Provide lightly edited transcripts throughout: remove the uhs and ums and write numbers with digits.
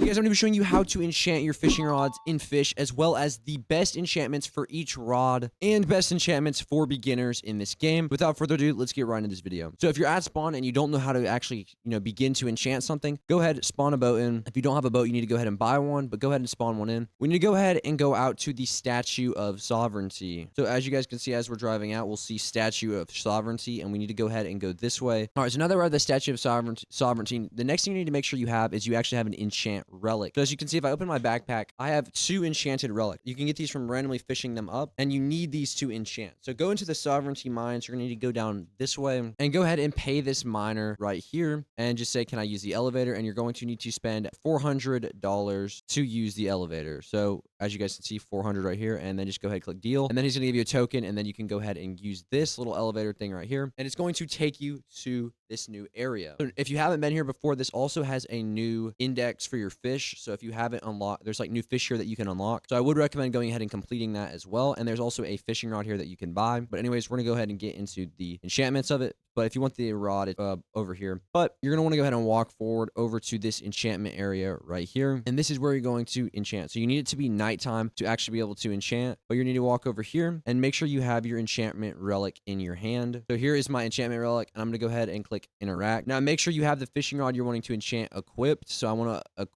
guys, I'm going to be showing you how to enchant your fishing rods in Fish, as well as the best enchantments for each rod and best enchantments for beginners in this game. Without further ado, let's get right into this video. So if you're at spawn and you don't know how to actually, begin to enchant something, go ahead, spawn a boat in. If you don't have a boat, you need to go ahead and buy one, but go ahead and spawn one in. We need to go ahead and go out to the Statue of Sovereignty. So as you guys can see, as we're driving out, we'll see Statue of Sovereignty, and we need to go ahead and go this way. All right, so now that we're at the Statue of Sovereignty, the next thing you need to make sure you have is you actually have an enchant relic. So as you can see, if I open my backpack, I have 2 enchanted relics. You can get these from randomly fishing them up, and you need these to enchant. So go into the Sovereignty mines. You're gonna need to go down this way and go ahead and pay this miner right here and just say, can I use the elevator? And you're going to need to spend $400 to use the elevator. So as you guys can see, 400 right here, and then just go ahead and click deal. And then he's gonna give you a token, and then you can go ahead and use this little elevator thing right here, and it's going to take you to this new area. So if you haven't been here before, this also has a new index for your fish. So if you haven't unlocked, there's like new fish here that you can unlock. So I would recommend going ahead and completing that as well. And there's also a fishing rod here that you can buy. But anyways, we're gonna go ahead and get into the enchantments of it. But if you want the rod, it's over here. But you're gonna want to go ahead and walk forward over to this enchantment area right here. And this is where you're going to enchant. So you need it to be nighttime to actually be able to enchant. But you need to walk over here and make sure you have your enchantment relic in your hand. So here is my enchantment relic, and I'm gonna go ahead and click interact. Now make sure you have the fishing rod you're wanting to enchant equipped. So I want to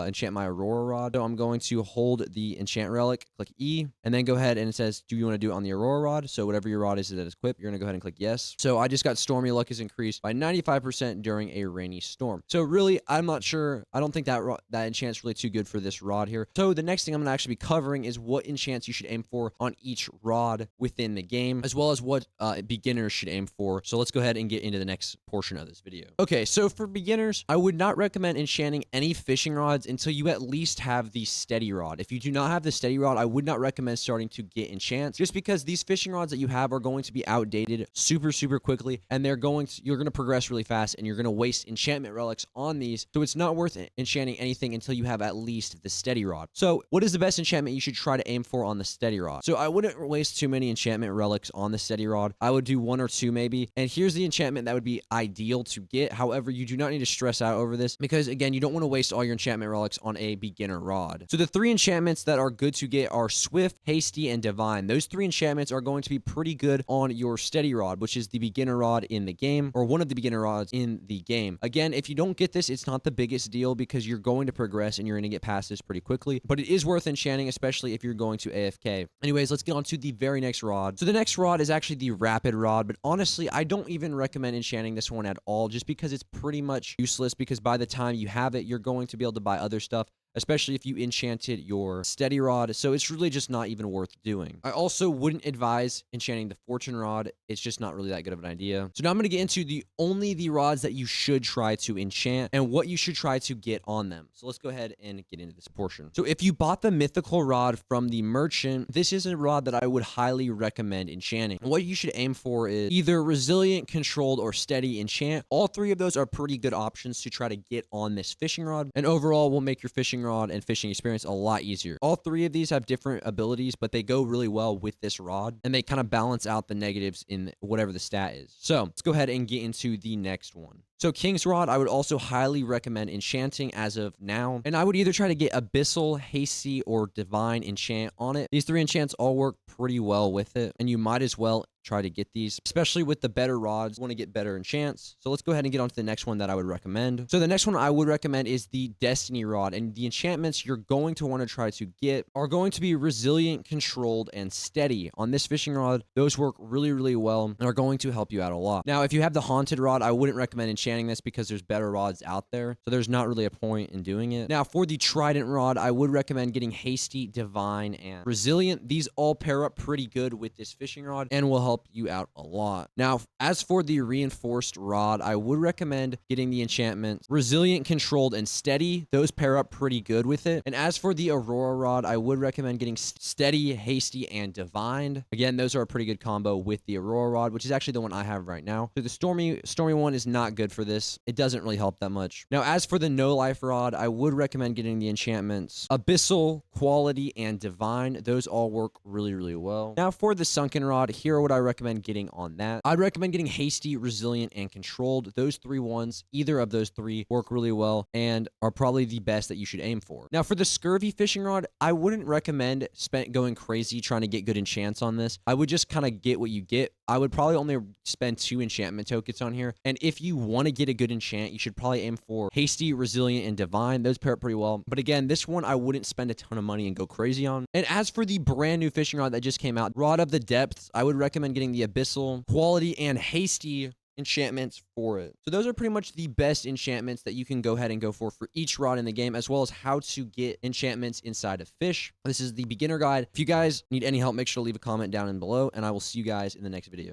enchant my Aurora rod. So I'm going to hold the enchant relic, click E, and then go ahead and it says, do you want to do it on the Aurora rod? So whatever your rod is that is equipped, you're gonna go ahead and click yes. So I just got stormy luck is increased by 95% during a rainy storm. So really, I'm not sure. I don't think that enchant's really too good for this rod here. So the next thing I'm gonna actually be covering is what enchants you should aim for on each rod within the game, as well as what beginners should aim for. So let's go ahead and get into the next portion of this video. Okay, so for beginners, I would not recommend enchanting any fishing rods until you at least have the steady rod. If you do not have the steady rod, I would not recommend starting to get enchants, just because these fishing rods that you have are going to be outdated super quickly, and you're going to progress really fast, and you're going to waste enchantment relics on these. So it's not worth enchanting anything until you have at least the steady rod. So what is the best enchantment you should try to aim for on the steady rod? So I wouldn't waste too many enchantment relics on the steady rod. I would do 1 or 2 maybe. And here's the enchantment that would be ideal to get. However, you do not need to stress out over this, because again, you don't want to waste all your enchantment relics on a beginner rod. So the 3 enchantments that are good to get are Swift, Hasty, and Divine. Those 3 enchantments are going to be pretty good on your steady rod, which is the beginner rod in the game, or one of the beginner rods in the game. Again, if you don't get this, it's not the biggest deal, because you're going to progress and you're going to get past this pretty quickly, but it is worth enchanting, especially if you're going to AFK. Anyways, let's get on to the very next rod. So the next rod is actually the rapid rod, but honestly, I don't even recommend enchanting this one at all, just because it's pretty much useless, because by the time you have it, you're going to be able to buy other stuff, especially if you enchanted your steady rod. So it's really just not even worth doing. I also wouldn't advise enchanting the fortune rod. It's just not really that good of an idea. So now I'm going to get into the rods that you should try to enchant and what you should try to get on them. So let's go ahead and get into this portion. So if you bought the mythical rod from the merchant, this is a rod that I would highly recommend enchanting. And what you should aim for is either resilient, controlled, or steady enchant. All 3 of those are pretty good options to try to get on this fishing rod, and overall will make your fishing rod and fishing experience a lot easier. All 3 of these have different abilities, but they go really well with this rod, and they kind of balance out the negatives in whatever the stat is. So let's go ahead and get into the next one. So King's Rod, I would also highly recommend enchanting as of now. And I would either try to get Abyssal, Hasty, or Divine enchant on it. These 3 enchants all work pretty well with it, and you might as well try to get these, especially with the better rods. You want to get better enchants. So let's go ahead and get on to the next one that I would recommend. So the next one I would recommend is the Destiny Rod, and the enchantments you're going to want to try to get are going to be resilient, controlled, and steady. On this fishing rod, those work really well and are going to help you out a lot. Now, if you have the haunted rod, I wouldn't recommend enchanting this, because there's better rods out there, so there's not really a point in doing it. Now, for the trident rod, I would recommend getting Hasty, Divine, and Resilient. These all pair up pretty good with this fishing rod and will help you out a lot. Now, as for the reinforced rod, I would recommend getting the enchantments Resilient, Controlled, and Steady. Those pair up pretty good with it. And as for the Aurora rod, I would recommend getting Steady, Hasty, and Divine. Again, those are a pretty good combo with the Aurora rod, which is actually the one I have right now. So the stormy one is not good for this. It doesn't really help that much. Now, as for the no life rod, I would recommend getting the enchantments Abyssal, Quality, and Divine. Those all work really, really well. Now, for the sunken rod, here are what I recommend getting on that. I'd recommend getting Hasty, Resilient, and Controlled. Those 3 ones, either of those 3 work really well and are probably the best that you should aim for. Now, for the Scurvy fishing rod, I wouldn't recommend going crazy trying to get good enchants on this. I would just kind of get what you get. I would probably only spend 2 enchantment tokens on here. And if you want to get a good enchant, you should probably aim for Hasty, Resilient, and Divine. Those pair up pretty well. But again, this one I wouldn't spend a ton of money and go crazy on. And as for the brand new fishing rod that just came out, Rod of the Depths, I would recommend getting the Abyssal, Quality, and Hasty enchantments for it. So those are pretty much the best enchantments that you can go ahead and go for each rod in the game, as well as how to get enchantments inside of Fish. This is the beginner guide. If you guys need any help, make sure to leave a comment down below, and I will see you guys in the next video.